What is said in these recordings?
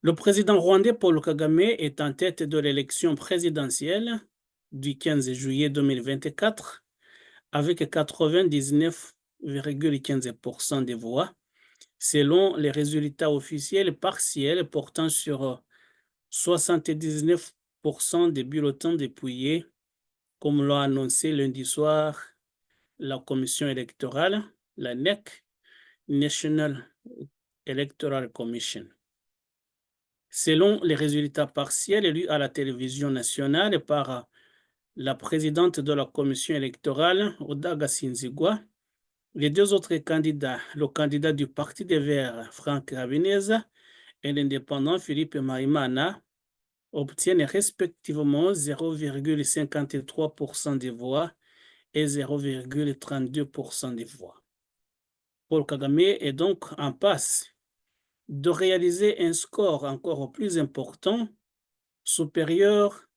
Le président rwandais Paul Kagame est en tête de l'élection présidentielle du 15 juillet 2024 avec 99,15% des voix, selon les résultats officiels partiels portant sur 79% des bulletins dépouillés, comme l'a annoncé lundi soir la commission électorale, la NEC, National Electoral Commission. Selon les résultats partiels élus à la télévision nationale par la présidente de la commission électorale, Oda Gasinzigwa, les deux autres candidats, le candidat du Parti des Verts, Franck Habineza, et l'indépendant Philippe Maïmana, obtiennent respectivement 0,53% des voix et 0,32% des voix. Paul Kagame est donc en passe de réaliser un score encore plus important, supérieur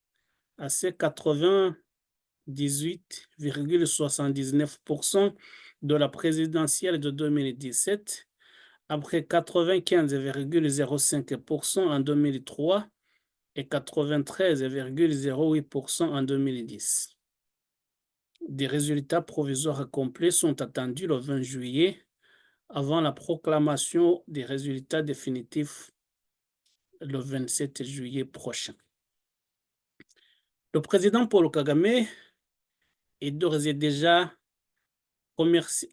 à ces 98,79% de la présidentielle de 2017, après 95,05% en 2003 et 93,08% en 2010. Des résultats provisoires complets sont attendus le 20 juillet avant la proclamation des résultats définitifs le 27 juillet prochain. Le président Paul Kagame est d'ores et déjà remercié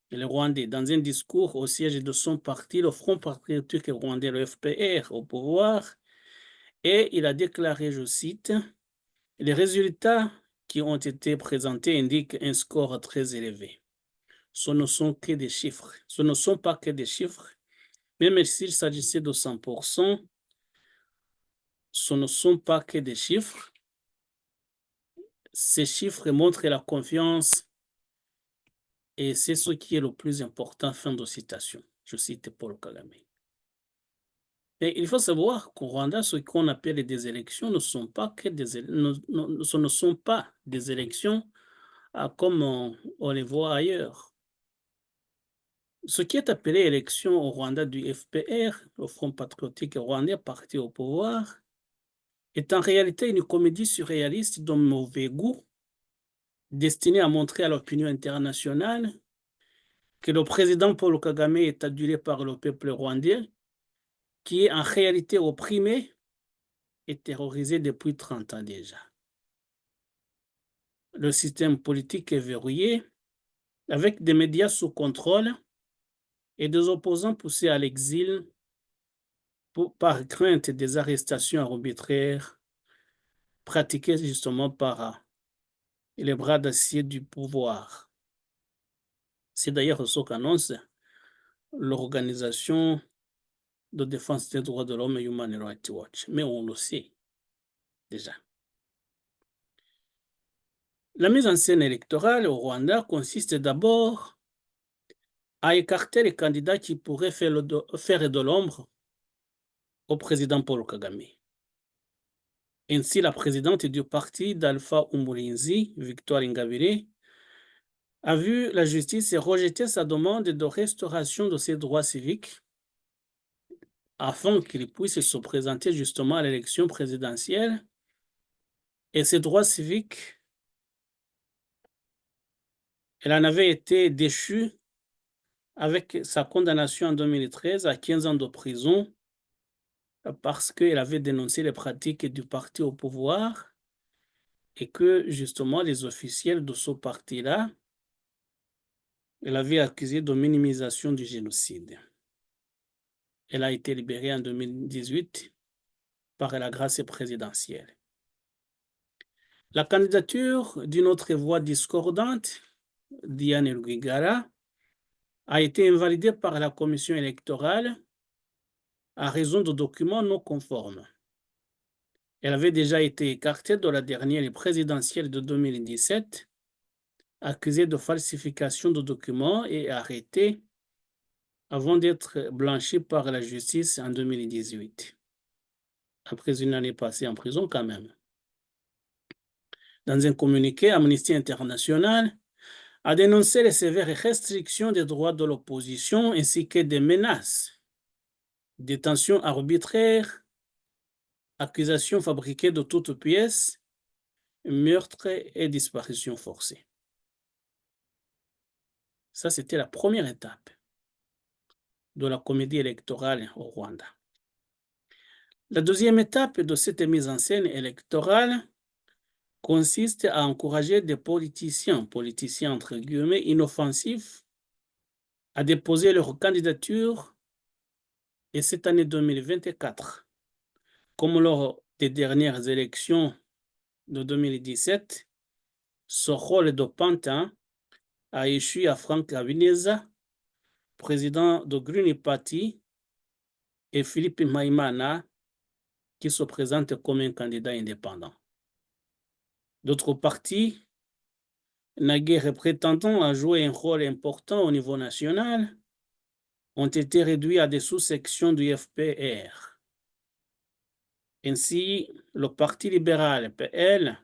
les Rwandais dans un discours au siège de son parti, le Front patriotique rwandais, le FPR, au pouvoir, et il a déclaré, je cite, « Les résultats qui ont été présentés indiquent un score très élevé. Ce ne sont que des chiffres. Ce ne sont pas que des chiffres. Même s'il s'agissait de 100%, ce ne sont pas que des chiffres. Ces chiffres montrent la confiance et c'est ce qui est le plus important. » Fin de citation. Je cite Paul Kagame. Et il faut savoir qu'au Rwanda, ce qu'on appelle des élections ne sont pas que ce ne sont pas des élections comme on les voit ailleurs. Ce qui est appelé élection au Rwanda du FPR, le Front patriotique rwandais, parti au pouvoir, est en réalité une comédie surréaliste de mauvais goût, destinée à montrer à l'opinion internationale que le président Paul Kagame est adulé par le peuple rwandais, qui est en réalité opprimé et terrorisé depuis 30 ans déjà. Le système politique est verrouillé, avec des médias sous contrôle et des opposants poussés à l'exil par crainte des arrestations arbitraires pratiquées justement par les bras d'acier du pouvoir. C'est d'ailleurs ce qu'annonce l'organisation de défense des droits de l'homme Human Rights Watch, mais on le sait déjà. La mise en scène électorale au Rwanda consiste d'abord à écarter les candidats qui pourraient faire de l'ombre au président Paul Kagame. Ainsi, la présidente du parti d'Alpha Umurinzi, Victoire Ingabire, a vu la justice rejeter sa demande de restauration de ses droits civiques afin qu'il puisse se présenter justement à l'élection présidentielle. Et ces droits civiques, elle en avait été déchue avec sa condamnation en 2013 à 15 ans de prison parce qu'elle avait dénoncé les pratiques du parti au pouvoir et que justement les officiels de ce parti-là, elle avait accusé de minimisation du génocide. Elle a été libérée en 2018 par la grâce présidentielle. La candidature d'une autre voix discordante, Diane Rwigara, a été invalidée par la commission électorale à raison de documents non conformes. Elle avait déjà été écartée de la dernière présidentielle de 2017, accusée de falsification de documents et arrêtée avant d'être blanchie par la justice en 2018, après une année passée en prison quand même. Dans un communiqué, Amnesty International a dénoncé les sévères restrictions des droits de l'opposition ainsi que des menaces, détentions arbitraires, accusations fabriquées de toutes pièces, meurtres et disparitions forcées. Ça, c'était la première étape de la comédie électorale au Rwanda. La deuxième étape de cette mise en scène électorale consiste à encourager des politiciens entre guillemets, inoffensifs, à déposer leur candidature et cette année 2024, comme lors des dernières élections de 2017, ce rôle de pantin a échu à Frank Habineza, président de Green Party, et Philippe Maïmana, qui se présente comme un candidat indépendant. D'autres partis, naguère prétendant à jouer un rôle important au niveau national, ont été réduits à des sous-sections du FPR. Ainsi, le Parti libéral, PL,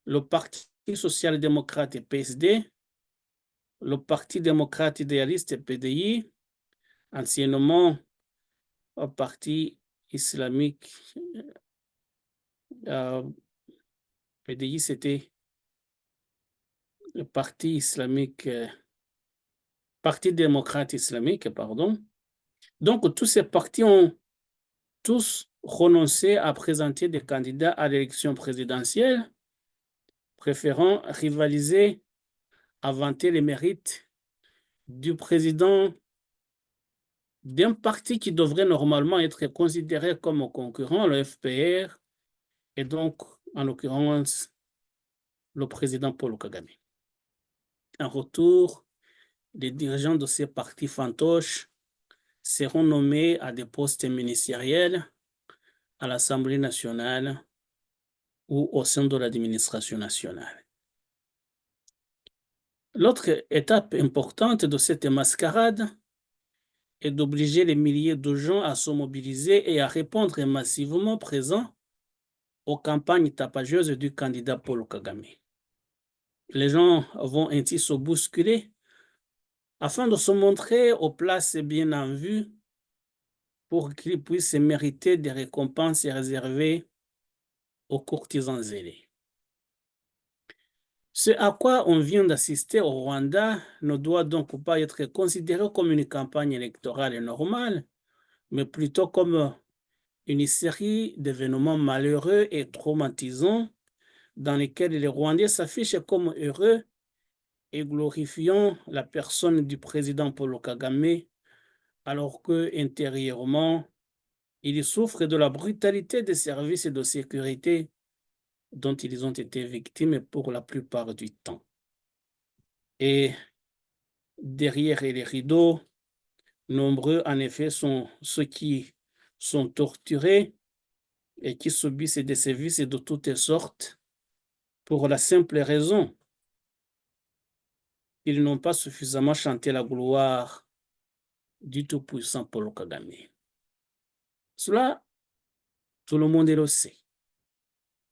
le Parti social-démocrate, PSD, le Parti démocrate idéaliste, PDI, anciennement Parti islamique, PDI, c'était le Parti islamique, Parti démocrate islamique, pardon. Donc, tous ces partis ont tous renoncé à présenter des candidats à l'élection présidentielle, préférant rivaliser à vanter les mérites du président d'un parti qui devrait normalement être considéré comme concurrent, le FPR, et donc, en l'occurrence, le président Paul Kagame. En retour, les dirigeants de ces partis fantoches seront nommés à des postes ministériels à l'Assemblée nationale ou au sein de l'administration nationale. L'autre étape importante de cette mascarade est d'obliger les milliers de gens à se mobiliser et à répondre massivement présents aux campagnes tapageuses du candidat Paul Kagame. Les gens vont ainsi se bousculer afin de se montrer aux places bien en vue pour qu'ils puissent mériter des récompenses réservées aux courtisans zélés. Ce à quoi on vient d'assister au Rwanda ne doit donc pas être considéré comme une campagne électorale normale, mais plutôt comme une série d'événements malheureux et traumatisants dans lesquels les Rwandais s'affichent comme heureux et glorifiant la personne du président Paul Kagame, alors que intérieurement, ils souffrent de la brutalité des services de sécurité dont ils ont été victimes pour la plupart du temps. Et derrière les rideaux, nombreux en effet sont ceux qui sont torturés et qui subissent des sévices de toutes sortes pour la simple raison qu'ils n'ont pas suffisamment chanté la gloire du tout-puissant Paul Kagame. Cela, tout le monde le sait.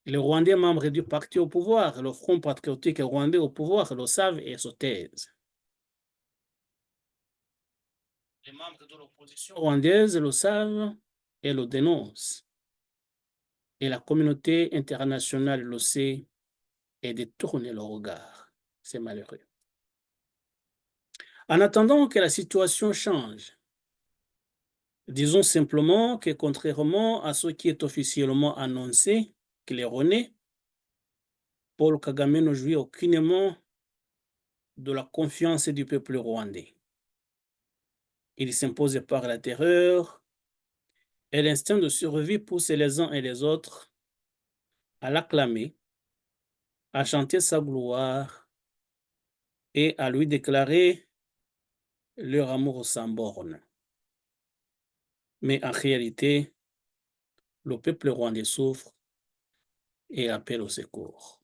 Les Rwandais membres du parti au pouvoir, le Front patriotique rwandais au pouvoir, le savent et se taisent. Les membres de l'opposition rwandaise le savent et le dénoncent. Et la communauté internationale le sait et détourne le regard. C'est malheureux. En attendant que la situation change, disons simplement que contrairement à ce qui est officiellement annoncé, claironné, Paul Kagame ne jouit aucunement de la confiance du peuple rwandais. Il s'impose par la terreur et l'instinct de survie pousse les uns et les autres à l'acclamer, à chanter sa gloire et à lui déclarer leur amour sans borne. Mais en réalité, le peuple rwandais souffre et appelle au secours.